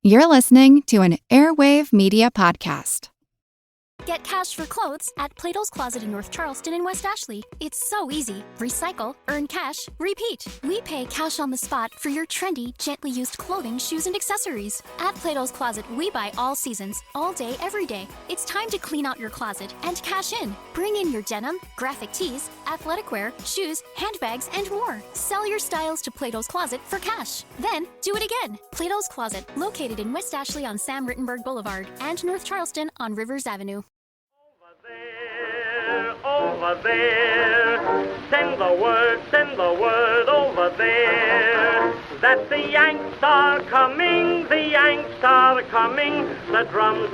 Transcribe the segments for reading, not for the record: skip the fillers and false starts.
You're listening to an Airwave Media Podcast. Get cash for clothes at Plato's Closet in North Charleston and West Ashley. It's so easy. Recycle, earn cash, repeat. We pay cash on the spot for your trendy, gently used clothing, shoes, and accessories. At Plato's Closet, we buy all seasons, all day, every day. It's time to clean out your closet and cash in. Bring in your denim, graphic tees, athletic wear, shoes, handbags, and more. Sell your styles to Plato's Closet for cash. Then, do it again. Plato's Closet, located in West Ashley on Sam Rittenberg Boulevard and North Charleston on Rivers Avenue. Over there, send the word over there, that the Yanks are coming, the Yanks are coming, the drums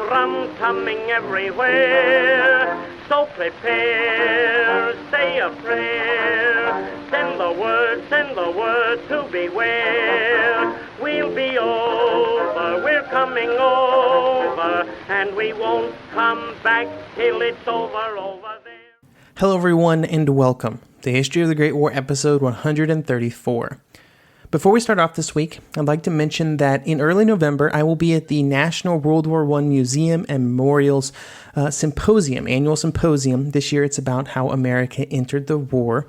coming everywhere, so prepare, say a prayer, send the word to beware, we'll be over, we're coming over, and we won't come back till it's over there. Hello everyone and welcome to History of the Great War episode 134. Before we start off this week, I'd like to mention that in early November I will be at the National World War I Museum and Memorials annual symposium. This year it's about how America entered the war.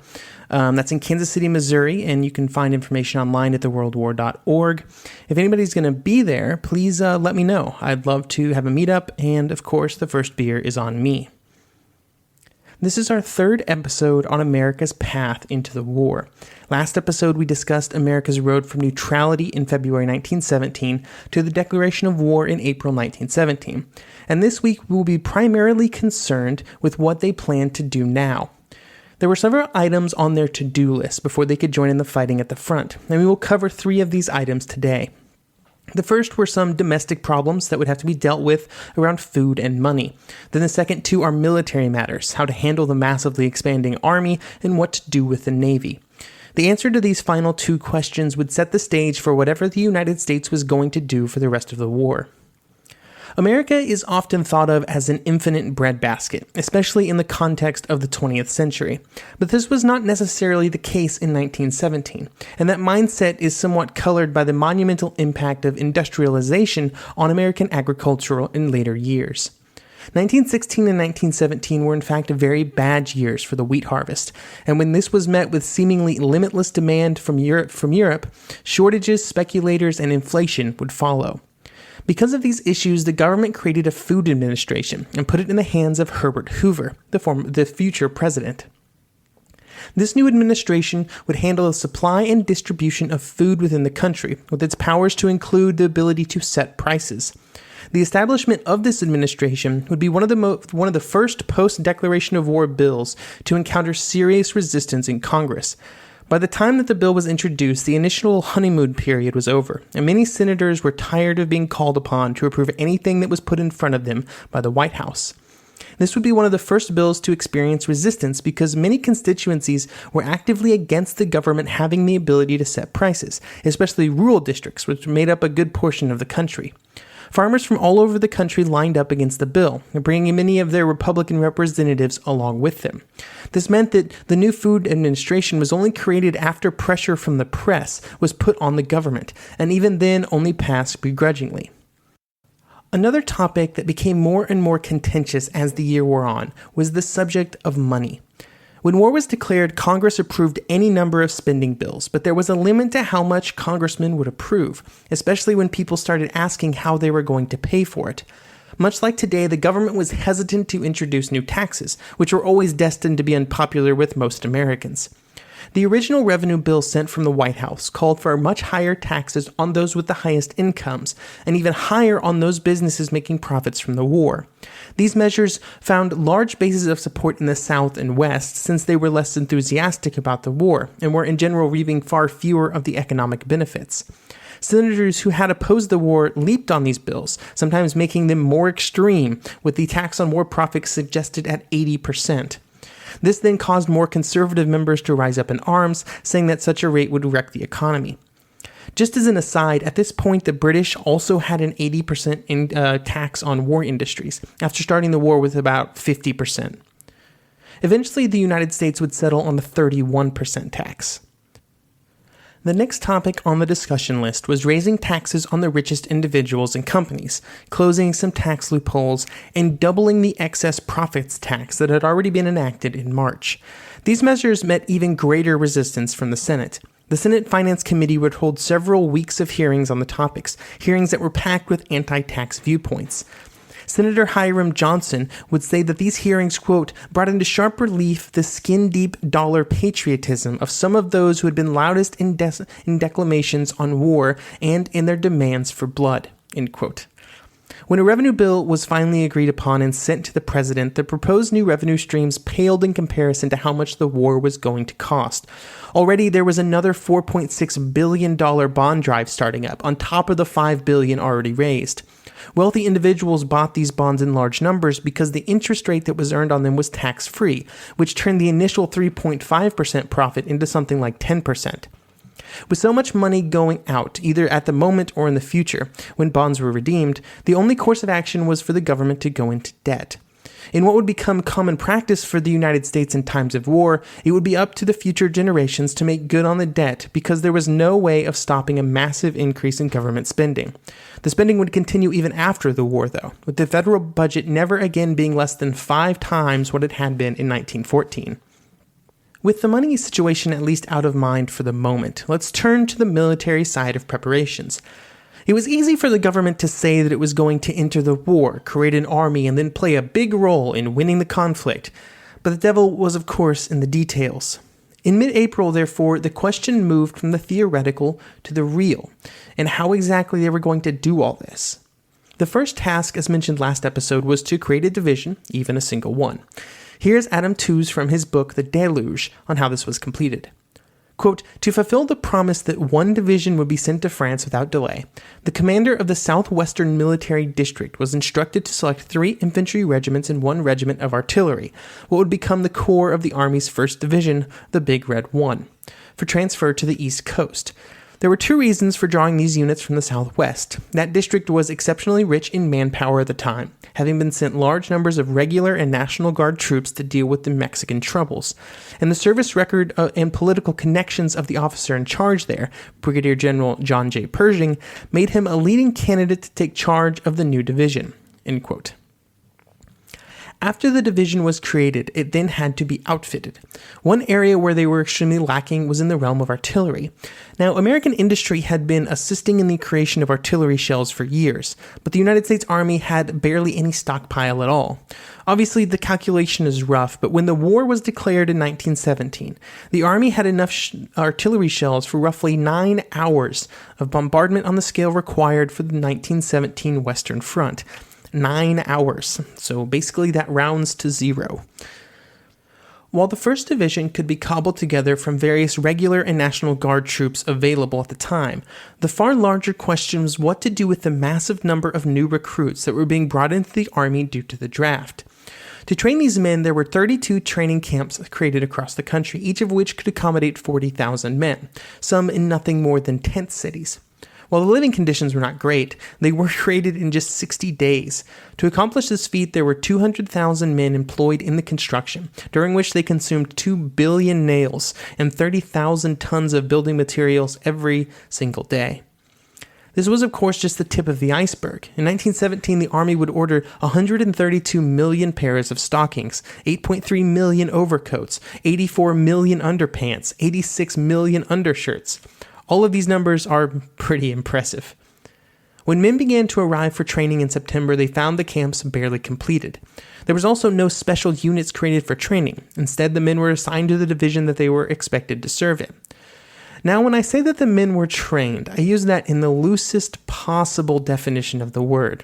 That's in Kansas City, Missouri, and you can find information online at theworldwar.org. If anybody's going to be there, please let me know. I'd love to have a meetup, and of course the first beer is on me. This is our third episode on America's path into the war. Last episode, we discussed America's road from neutrality in February 1917 to the declaration of war in April 1917. And this week, we will be primarily concerned with what they plan to do now. There were several items on their to-do list before they could join in the fighting at the front, and we will cover 3 of these items today. The first were some domestic problems that would have to be dealt with around food and money. Then the second 2 are military matters, how to handle the massively expanding army and what to do with the Navy. The answer to these final 2 questions would set the stage for whatever the United States was going to do for the rest of the war. America is often thought of as an infinite breadbasket, especially in the context of the 20th century. But this was not necessarily the case in 1917, and that mindset is somewhat colored by the monumental impact of industrialization on American agriculture in later years. 1916 and 1917 were in fact very bad years for the wheat harvest, and when this was met with seemingly limitless demand from Europe, shortages, speculators, and inflation would follow. Because of these issues, the government created a food administration and put it in the hands of Herbert Hoover, the future president. This new administration would handle the supply and distribution of food within the country, with its powers to include the ability to set prices. The establishment of this administration would be one of the first post-declaration of war bills to encounter serious resistance in Congress. By the time that the bill was introduced, the initial honeymoon period was over, and many senators were tired of being called upon to approve anything that was put in front of them by the White House. This would be one of the first bills to experience resistance because many constituencies were actively against the government having the ability to set prices, especially rural districts, which made up a good portion of the country. Farmers from all over the country lined up against the bill, bringing many of their Republican representatives along with them. This meant that the new food administration was only created after pressure from the press was put on the government, and even then only passed begrudgingly. Another topic that became more and more contentious as the year wore on was the subject of money. When war was declared, Congress approved any number of spending bills, but there was a limit to how much congressmen would approve, especially when people started asking how they were going to pay for it. Much like today, the government was hesitant to introduce new taxes, which were always destined to be unpopular with most Americans. The original revenue bill sent from the White House called for much higher taxes on those with the highest incomes, and even higher on those businesses making profits from the war. These measures found large bases of support in the South and West since they were less enthusiastic about the war, and were in general reaping far fewer of the economic benefits. Senators who had opposed the war leaped on these bills, sometimes making them more extreme, with the tax on war profits suggested at 80%. This then caused more conservative members to rise up in arms, saying that such a rate would wreck the economy. Just as an aside, at this point, the British also had an 80% tax on war industries, after starting the war with about 50%. Eventually, the United States would settle on the 31% tax. The next topic on the discussion list was raising taxes on the richest individuals and companies, closing some tax loopholes, and doubling the excess profits tax that had already been enacted in March. These measures met even greater resistance from the Senate. The Senate Finance Committee would hold several weeks of hearings on the topics, hearings that were packed with anti-tax viewpoints. Senator Hiram Johnson would say that these hearings, quote, brought into sharp relief the skin-deep dollar patriotism of some of those who had been loudest in declamations on war and in their demands for blood, end quote. When a revenue bill was finally agreed upon and sent to the president, the proposed new revenue streams paled in comparison to how much the war was going to cost. Already, there was another $4.6 billion bond drive starting up, on top of the $5 billion already raised. Wealthy individuals bought these bonds in large numbers because the interest rate that was earned on them was tax-free, which turned the initial 3.5% profit into something like 10%. With so much money going out, either at the moment or in the future, when bonds were redeemed, the only course of action was for the government to go into debt. In what would become common practice for the United States in times of war, it would be up to the future generations to make good on the debt because there was no way of stopping a massive increase in government spending. The spending would continue even after the war, though, with the federal budget never again being less than 5 times what it had been in 1914. With the money situation at least out of mind for the moment, let's turn to the military side of preparations. It was easy for the government to say that it was going to enter the war, create an army, and then play a big role in winning the conflict. But the devil was, of course, in the details. In mid-April, therefore, the question moved from the theoretical to the real, and how exactly they were going to do all this. The first task, as mentioned last episode, was to create a division, even a single one. Here's Adam Tooze from his book, The Deluge, on how this was completed. Quote, to fulfill the promise that one division would be sent to France without delay, the commander of the Southwestern Military District was instructed to select 3 infantry regiments and 1 regiment of artillery, what would become the core of the Army's 1st Division, the Big Red One, for transfer to the East Coast. There were 2 reasons for drawing these units from the Southwest. That district was exceptionally rich in manpower at the time, having been sent large numbers of regular and National Guard troops to deal with the Mexican troubles. And the service record and political connections of the officer in charge there, Brigadier General John J. Pershing, made him a leading candidate to take charge of the new division, end quote. After the division was created, it then had to be outfitted. One area where they were extremely lacking was in the realm of artillery. Now, American industry had been assisting in the creation of artillery shells for years, but the United States Army had barely any stockpile at all. Obviously, the calculation is rough, but when the war was declared in 1917, the Army had enough artillery shells for roughly 9 hours of bombardment on the scale required for the 1917 Western Front. 9 hours. So basically that rounds to 0. While the 1st Division could be cobbled together from various regular and National Guard troops available at the time, the far larger question was what to do with the massive number of new recruits that were being brought into the Army due to the draft. To train these men, there were 32 training camps created across the country, each of which could accommodate 40,000 men, some in nothing more than tent cities. While the living conditions were not great, they were created in just 60 days. To accomplish this feat, there were 200,000 men employed in the construction, during which they consumed 2 billion nails and 30,000 tons of building materials every single day. This was, of course, just the tip of the iceberg. In 1917, the Army would order 132 million pairs of stockings, 8.3 million overcoats, 84 million underpants, 86 million undershirts. All of these numbers are pretty impressive. When men began to arrive for training in September, they found the camps barely completed. There was also no special units created for training. Instead, the men were assigned to the division that they were expected to serve in. Now, when I say that the men were trained, I use that in the loosest possible definition of the word.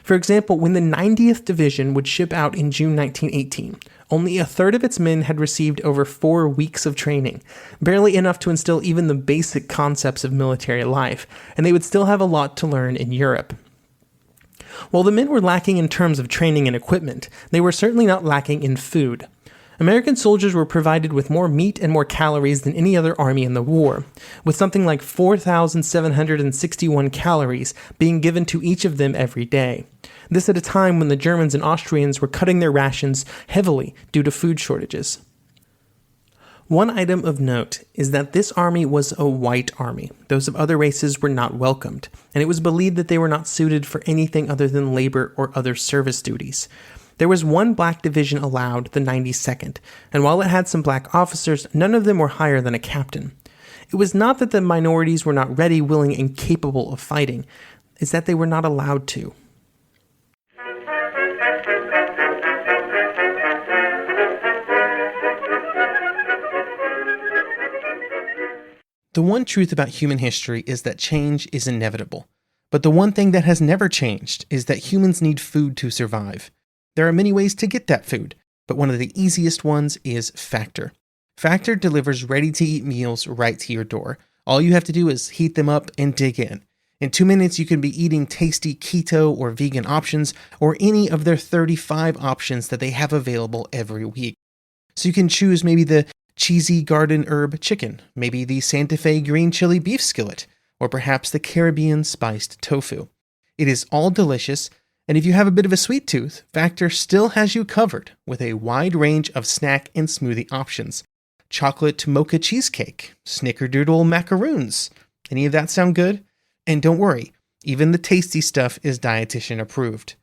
For example, when the 90th Division would ship out in June 1918, only a third of its men had received over 4 weeks of training, barely enough to instill even the basic concepts of military life, and they would still have a lot to learn in Europe. While the men were lacking in terms of training and equipment, they were certainly not lacking in food. American soldiers were provided with more meat and more calories than any other army in the war, with something like 4,761 calories being given to each of them every day. This at a time when the Germans and Austrians were cutting their rations heavily due to food shortages. One item of note is that this army was a white army. Those of other races were not welcomed, and it was believed that they were not suited for anything other than labor or other service duties. There was one black division allowed, the 92nd, and while it had some black officers, none of them were higher than a captain. It was not that the minorities were not ready, willing, and capable of fighting. It's that they were not allowed to. The one truth about human history is that change is inevitable. But the one thing that has never changed is that humans need food to survive. There are many ways to get that food, but one of the easiest ones is Factor. Factor delivers ready-to-eat meals right to your door. All you have to do is heat them up and dig in. In 2 minutes, you can be eating tasty keto or vegan options, or any of their 35 options that they have available every week. So you can choose maybe the cheesy garden herb chicken, maybe the Santa Fe green chili beef skillet, or perhaps the Caribbean spiced tofu. It is all delicious, and if you have a bit of a sweet tooth, Factor still has you covered with a wide range of snack and smoothie options. Chocolate mocha cheesecake, snickerdoodle macaroons. Any of that sound good? And don't worry, even the tasty stuff is dietitian approved.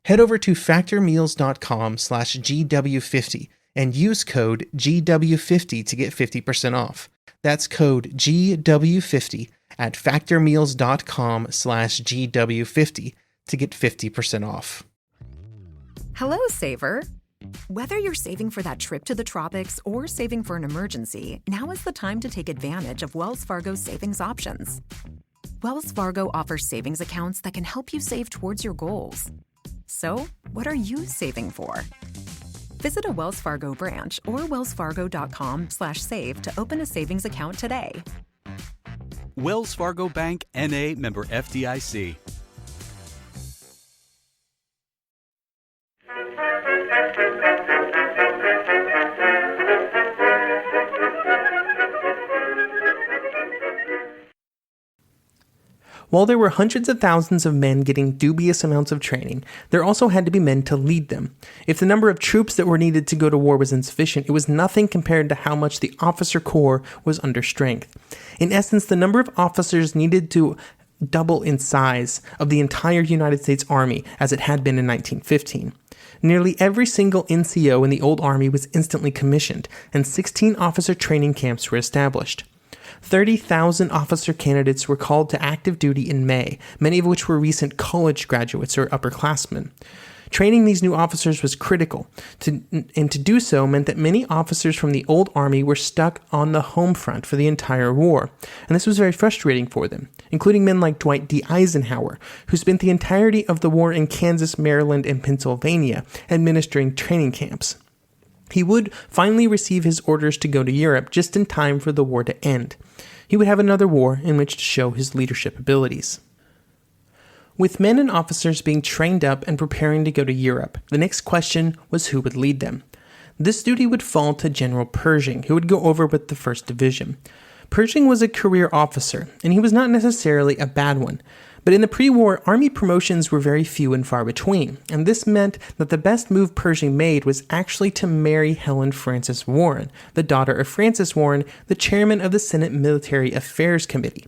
Head over to factormeals.com/GW50 and use code GW50 to get 50% off. That's code GW50 at factormeals.com/GW50 to get 50% off. Hello, Saver. Whether you're saving for that trip to the tropics or saving for an emergency, now is the time to take advantage of Wells Fargo's savings options. Wells Fargo offers savings accounts that can help you save towards your goals. So, what are you saving for? Visit a Wells Fargo branch or wellsfargo.com/save to open a savings account today. Wells Fargo Bank, N.A., member FDIC. While there were hundreds of thousands of men getting dubious amounts of training, there also had to be men to lead them. If the number of troops that were needed to go to war was insufficient, it was nothing compared to how much the officer corps was under strength. In essence, the number of officers needed to double in size of the entire United States Army as it had been in 1915. Nearly every single NCO in the old Army was instantly commissioned, and 16 officer training camps were established. 30,000 officer candidates were called to active duty in May, many of which were recent college graduates or upperclassmen. Training these new officers was critical, and to do so meant that many officers from the old Army were stuck on the home front for the entire war, and this was very frustrating for them, including men like Dwight D. Eisenhower, who spent the entirety of the war in Kansas, Maryland, and Pennsylvania administering training camps. He would finally receive his orders to go to Europe just in time for the war to end. He would have another war in which to show his leadership abilities. With men and officers being trained up and preparing to go to Europe, the next question was who would lead them. This duty would fall to General Pershing, who would go over with the 1st Division. Pershing was a career officer, and he was not necessarily a bad one. But in the pre-war, Army promotions were very few and far between, and this meant that the best move Pershing made was actually to marry Helen Frances Warren, the daughter of Francis Warren, the chairman of the Senate Military Affairs Committee.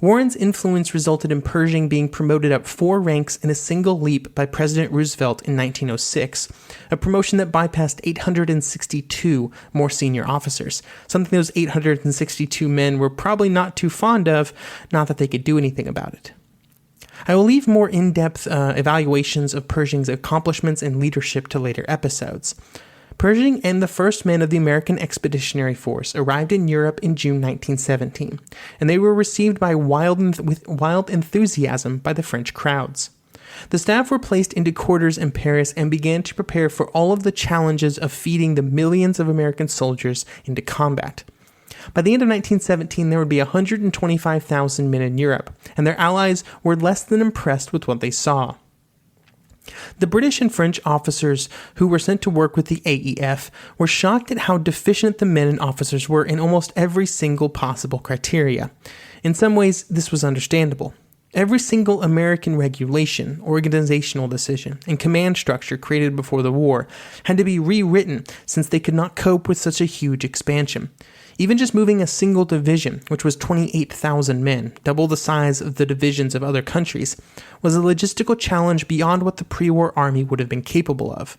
Warren's influence resulted in Pershing being promoted up 4 ranks in a single leap by President Roosevelt in 1906, a promotion that bypassed 862 more senior officers, something those 862 men were probably not too fond of, not that they could do anything about it. I will leave more in-depth evaluations of Pershing's accomplishments and leadership to later episodes. Pershing and the first men of the American Expeditionary Force arrived in Europe in June 1917, and they were received with wild enthusiasm by the French crowds. The staff were placed into quarters in Paris and began to prepare for all of the challenges of feeding the millions of American soldiers into combat. By the end of 1917, there would be 125,000 men in Europe, and their allies were less than impressed with what they saw. The British and French officers who were sent to work with the AEF were shocked at how deficient the men and officers were in almost every single possible criteria. In some ways, this was understandable. Every single American regulation, organizational decision, and command structure created before the war had to be rewritten since they could not cope with such a huge expansion. Even just moving a single division, which was 28,000 men, double the size of the divisions of other countries, was a logistical challenge beyond what the pre-war army would have been capable of.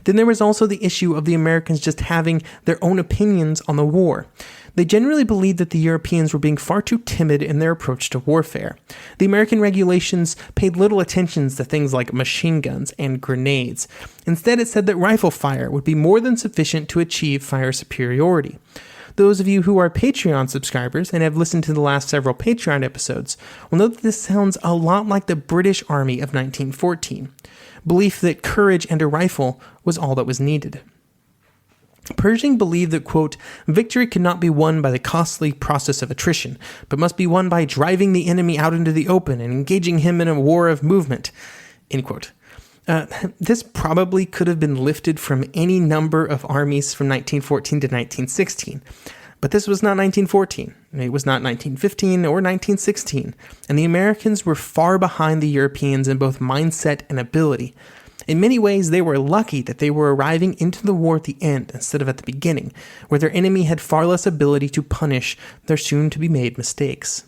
Then there was also the issue of the Americans just having their own opinions on the war. They generally believed that the Europeans were being far too timid in their approach to warfare. The American regulations paid little attention to things like machine guns and grenades. Instead, it said that rifle fire would be more than sufficient to achieve fire superiority. Those of you who are Patreon subscribers and have listened to the last several Patreon episodes will know that this sounds a lot like the British Army of 1914. Belief that courage and a rifle was all that was needed. Pershing believed that, quote, victory could not be won by the costly process of attrition, but must be won by driving the enemy out into the open and engaging him in a war of movement, end quote. This probably could have been lifted from any number of armies from 1914 to 1916. But this was not 1914. It was not 1915 or 1916. And the Americans were far behind the Europeans in both mindset and ability. In many ways, they were lucky that they were arriving into the war at the end instead of at the beginning, where their enemy had far less ability to punish their soon-to-be-made mistakes.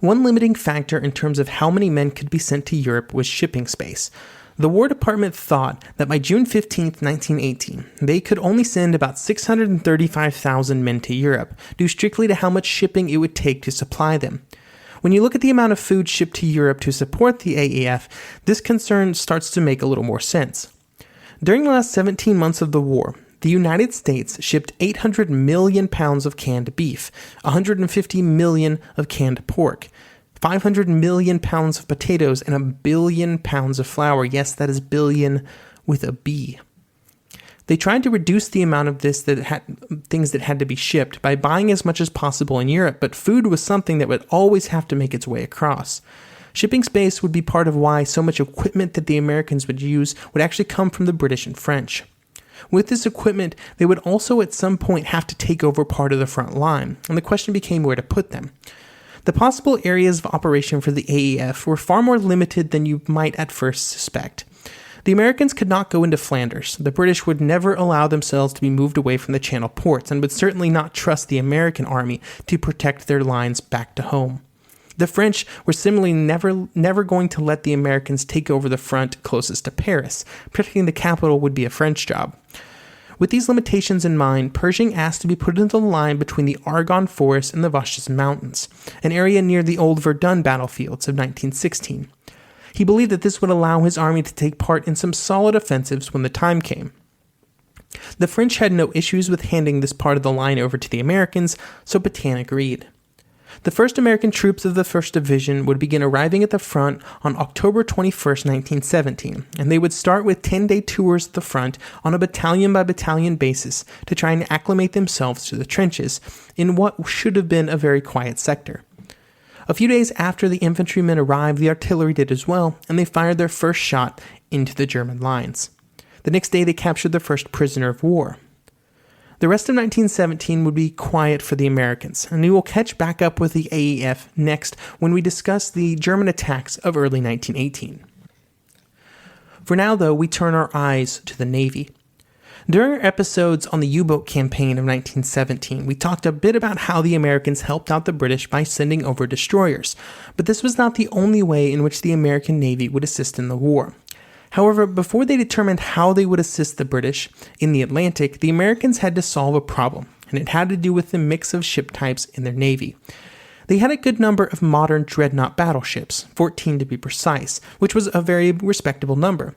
One limiting factor in terms of how many men could be sent to Europe was shipping space. The War Department thought that by June 15, 1918, they could only send about 635,000 men to Europe, due strictly to how much shipping it would take to supply them. When you look at the amount of food shipped to Europe to support the AAF, this concern starts to make a little more sense. During the last 17 months of the war, the United States shipped 800 million pounds of canned beef, 150 million of canned pork, 500 million pounds of potatoes, and 1 billion pounds of flour. Yes, that is billion with a B. They tried to reduce the amount of things that had to be shipped by buying as much as possible in Europe, but food was something that would always have to make its way across. Shipping space would be part of why so much equipment that the Americans would use would actually come from the British and French. With this equipment, they would also at some point have to take over part of the front line, and the question became where to put them. The possible areas of operation for the AEF were far more limited than you might at first suspect. The Americans could not go into Flanders. The British would never allow themselves to be moved away from the Channel ports and would certainly not trust the American army to protect their lines back to home. The French were similarly never going to let the Americans take over the front closest to Paris. Protecting the capital would be a French job. With these limitations in mind, Pershing asked to be put into the line between the Argonne Forest and the Vosges Mountains, an area near the old Verdun battlefields of 1916. He believed that this would allow his army to take part in some solid offensives when the time came. The French had no issues with handing this part of the line over to the Americans, so Pétain agreed. The first American troops of the 1st Division would begin arriving at the front on October 21, 1917, and they would start with 10-day tours at the front on a battalion-by-battalion basis to try and acclimate themselves to the trenches in what should have been a very quiet sector. A few days after the infantrymen arrived, the artillery did as well, and they fired their first shot into the German lines. The next day, they captured their first prisoner of war. The rest of 1917 would be quiet for the Americans, and we will catch back up with the AEF next when we discuss the German attacks of early 1918. For now, though, we turn our eyes to the Navy. During our episodes on the U-boat campaign of 1917, we talked a bit about how the Americans helped out the British by sending over destroyers, but this was not the only way in which the American Navy would assist in the war. However, before they determined how they would assist the British in the Atlantic, the Americans had to solve a problem, and it had to do with the mix of ship types in their Navy. They had a good number of modern dreadnought battleships, 14 to be precise, which was a very respectable number.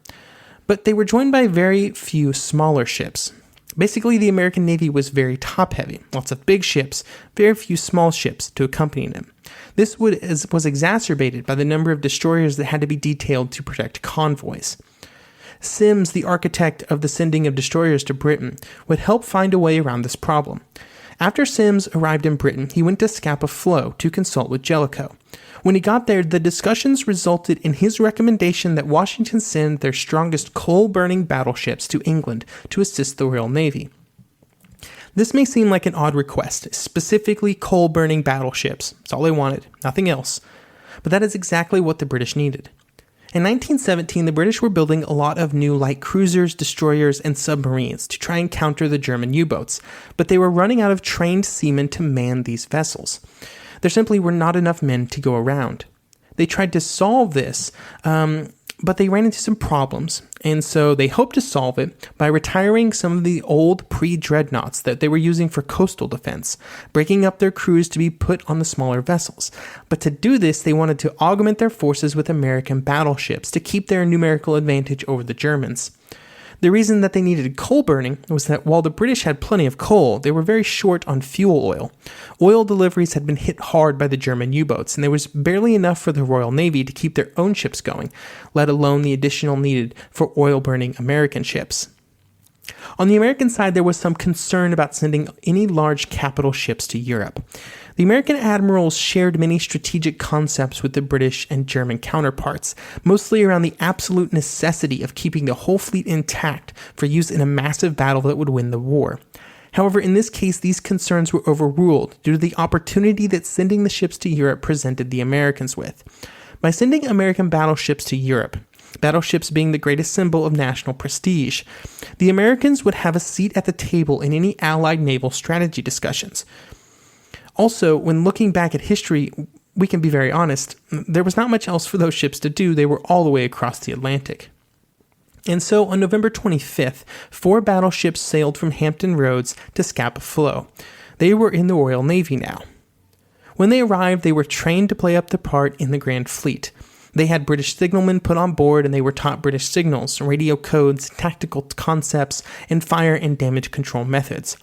But they were joined by very few smaller ships. Basically, the American Navy was very top-heavy, lots of big ships, very few small ships to accompany them. This was exacerbated by the number of destroyers that had to be detailed to protect convoys. Sims, the architect of the sending of destroyers to Britain, would help find a way around this problem. After Sims arrived in Britain, he went to Scapa Flow to consult with Jellicoe. When he got there, the discussions resulted in his recommendation that Washington send their strongest coal-burning battleships to England to assist the Royal Navy. This may seem like an odd request, specifically coal-burning battleships. That's all they wanted, nothing else. But that is exactly what the British needed. In 1917, the British were building a lot of new light cruisers, destroyers, and submarines to try and counter the German U-boats, but they were running out of trained seamen to man these vessels. There simply were not enough men to go around. They tried to solve this, but they ran into some problems, and so they hoped to solve it by retiring some of the old pre-dreadnoughts that they were using for coastal defense, breaking up their crews to be put on the smaller vessels. But to do this, they wanted to augment their forces with American battleships to keep their numerical advantage over the Germans. The reason that they needed coal burning was that while the British had plenty of coal, they were very short on fuel oil. Oil deliveries had been hit hard by the German U-boats, and there was barely enough for the Royal Navy to keep their own ships going, let alone the additional needed for oil-burning American ships. On the American side, there was some concern about sending any large capital ships to Europe. The American admirals shared many strategic concepts with the British and German counterparts, mostly around the absolute necessity of keeping the whole fleet intact for use in a massive battle that would win the war. However, in this case, these concerns were overruled due to the opportunity that sending the ships to Europe presented the Americans with. By sending American battleships to Europe, battleships being the greatest symbol of national prestige, the Americans would have a seat at the table in any Allied naval strategy discussions. Also, when looking back at history, we can be very honest, there was not much else for those ships to do. They were all the way across the Atlantic. And so, on November 25th, 4 battleships sailed from Hampton Roads to Scapa Flow. They were in the Royal Navy now. When they arrived, they were trained to play up their part in the Grand Fleet. They had British signalmen put on board, and they were taught British signals, radio codes, tactical concepts, and fire and damage control methods.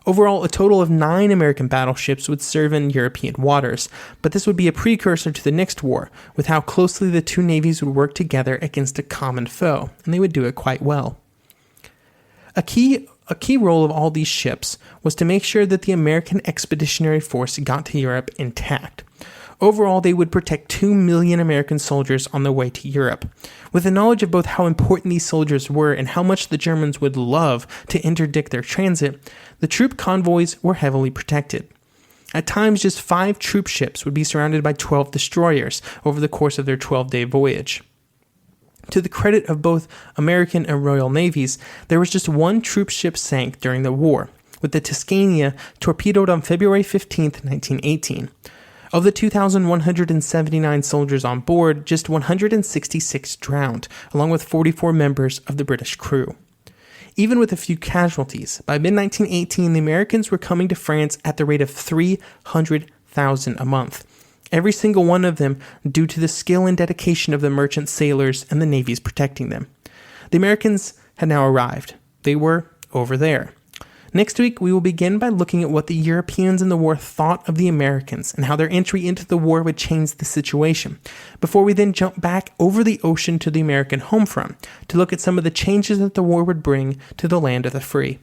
Overall, a total of 9 American battleships would serve in European waters, but this would be a precursor to the next war, with how closely the two navies would work together against a common foe, and they would do it quite well. A key role of all these ships was to make sure that the American Expeditionary Force got to Europe intact. Overall, they would protect 2 million American soldiers on their way to Europe. With the knowledge of both how important these soldiers were and how much the Germans would love to interdict their transit, the troop convoys were heavily protected. At times, just 5 troop ships would be surrounded by 12 destroyers over the course of their 12-day voyage. To the credit of both American and Royal Navies, there was just 1 troop ship sank during the war, with the Tuscania torpedoed on February 15, 1918. Of the 2,179 soldiers on board, just 166 drowned, along with 44 members of the British crew. Even with a few casualties, by mid-1918, the Americans were coming to France at the rate of 300,000 a month, every single one of them due to the skill and dedication of the merchant sailors and the navies protecting them. The Americans had now arrived. They were over there. Next week, we will begin by looking at what the Europeans in the war thought of the Americans and how their entry into the war would change the situation, before we then jump back over the ocean to the American home front to look at some of the changes that the war would bring to the land of the free.